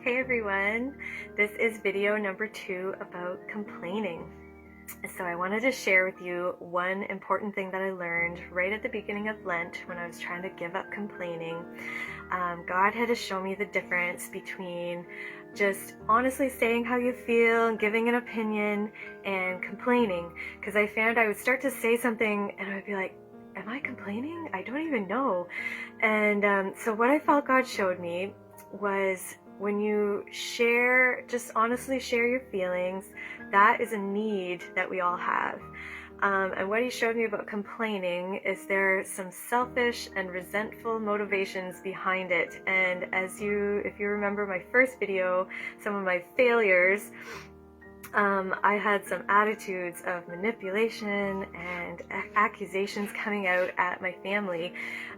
Hey everyone, this is video number 2 about complaining. So I wanted to share with you one important thing that I learned right at the beginning of Lent when I was trying to give up complaining. God had to show me the difference between just honestly saying how you feel and giving an opinion and complaining, because I found I would start to say something and I would be like, am I complaining? I don't even know. And so what I felt God showed me was when you share, just honestly share your feelings, that is a need that we all have. And what he showed me about complaining is there are some selfish and resentful motivations behind it. And if you remember my first video, some of my failures, I had some attitudes of manipulation and accusations coming out at my family.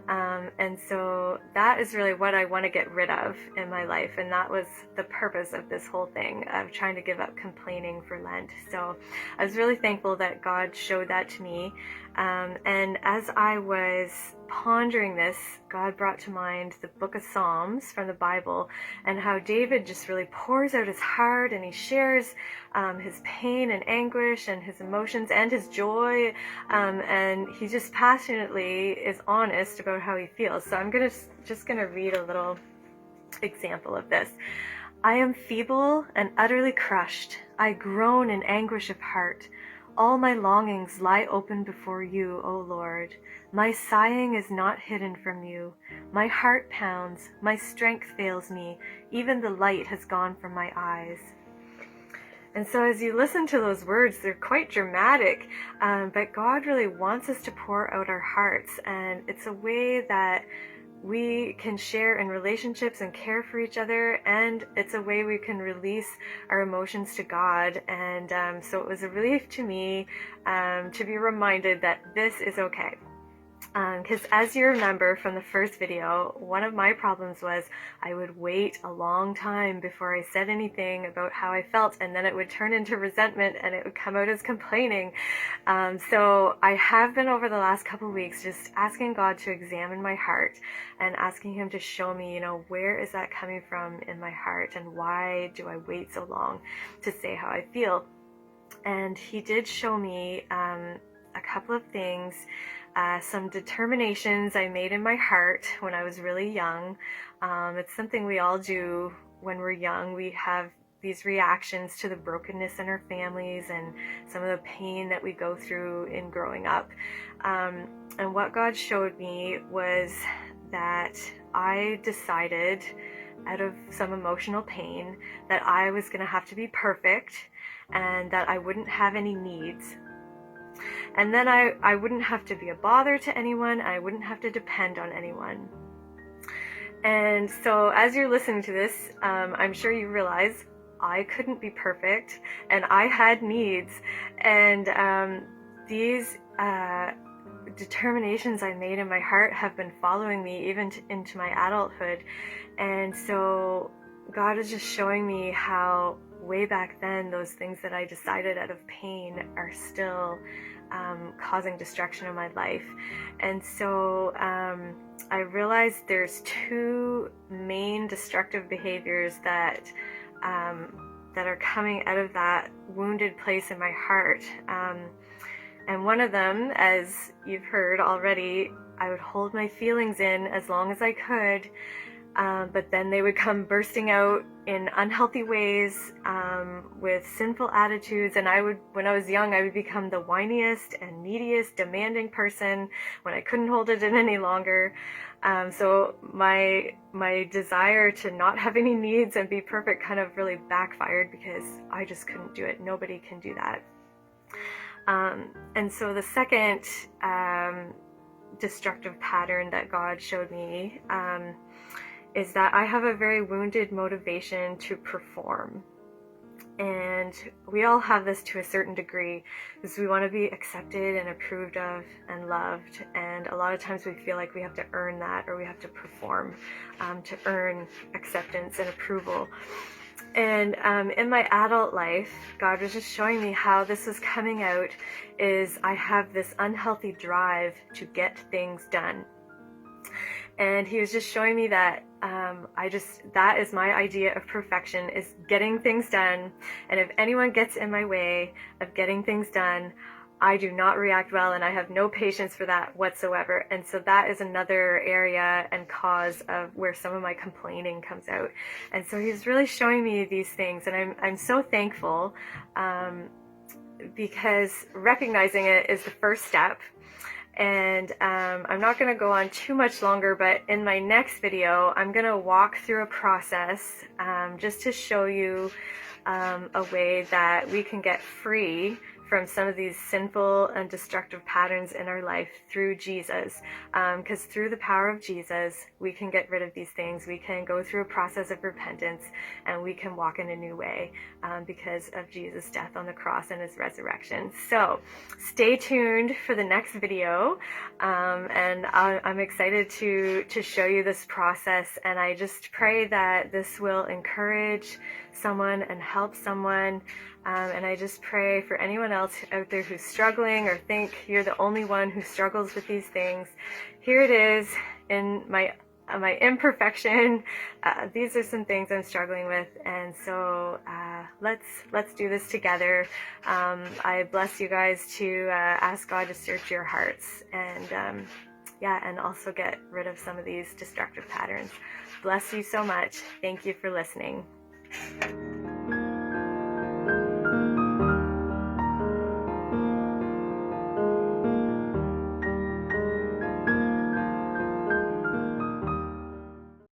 And so that is really what I want to get rid of in my life. And that was the purpose of this whole thing, of trying to give up complaining for Lent. So I was really thankful that God showed that to me. And as I was pondering this, God brought to mind the book of Psalms from the Bible, and how David just really pours out his heart and he shares his pain and anguish and his emotions and his joy, and he just passionately is honest about how he feels. So I'm just gonna read a little example of this. I am feeble and utterly crushed. I groan in anguish of heart. All my longings lie open before you, O Lord. My sighing is not hidden from you. My heart pounds, my strength fails me, even the light has gone from my eyes. And so as you listen to those words, they're quite dramatic, but God really wants us to pour out our hearts, and it's a way that we can share in relationships and care for each other, and it's a way we can release our emotions to God. And so it was a relief to me to be reminded that this is okay. Because as you remember from the first video, one of my problems was I would wait a long time before I said anything about how I felt, and then it would turn into resentment and it would come out as complaining. So I have been over the last couple of weeks just asking God to examine my heart and asking him to show me, where is that coming from in my heart, and why do I wait so long to say how I feel? And he did show me a couple of things. Some determinations I made in my heart when I was really young. It's something we all do when we're young. We have these reactions to the brokenness in our families and some of the pain that we go through in growing up. And what God showed me was that I decided, out of some emotional pain, that I was going to have to be perfect and that I wouldn't have any needs. And then I wouldn't have to be a bother to anyone. I wouldn't have to depend on anyone. And so as you're listening to this, I'm sure you realize I couldn't be perfect and I had needs. And these determinations I made in my heart have been following me even into my adulthood. And so God is just showing me how way back then those things that I decided out of pain are still causing destruction in my life. And so I realized there's two main destructive behaviors that are coming out of that wounded place in my heart. And one of them, as you've heard already, I would hold my feelings in as long as I could, but then they would come bursting out in unhealthy ways, with sinful attitudes. And when I was young, I would become the whiniest and neediest, demanding person when I couldn't hold it in any longer. So my desire to not have any needs and be perfect kind of really backfired, because I just couldn't do it. Nobody can do that. And so the second destructive pattern that God showed me is that I have a very wounded motivation to perform. And we all have this to a certain degree, because we want to be accepted and approved of and loved. And a lot of times we feel like we have to earn that, or we have to perform to earn acceptance and approval. And in my adult life, God was just showing me how this is coming out, is I have this unhealthy drive to get things done. And he was just showing me that that is my idea of perfection, is getting things done. And if anyone gets in my way of getting things done, I do not react well, and I have no patience for that whatsoever. And so that is another area and cause of where some of my complaining comes out. And so he's really showing me these things, and I'm so thankful, because recognizing it is the first step. And I'm not going to go on too much longer, but in my next video, I'm going to walk through a process just to show you a way that we can get free from some of these sinful and destructive patterns in our life through Jesus. Because through the power of Jesus, we can get rid of these things. We can go through a process of repentance, and we can walk in a new way because of Jesus' death on the cross and his resurrection. So stay tuned for the next video, and I'm excited to show you this process. And I just pray that this will encourage someone and help someone. And I just pray for anyone else out there who's struggling or think you're the only one who struggles with these things. Here it is in my imperfection. These are some things I'm struggling with, and so let's do this together. I bless you guys to ask God to search your hearts, and and also get rid of some of these destructive patterns. Bless you so much. Thank you for listening.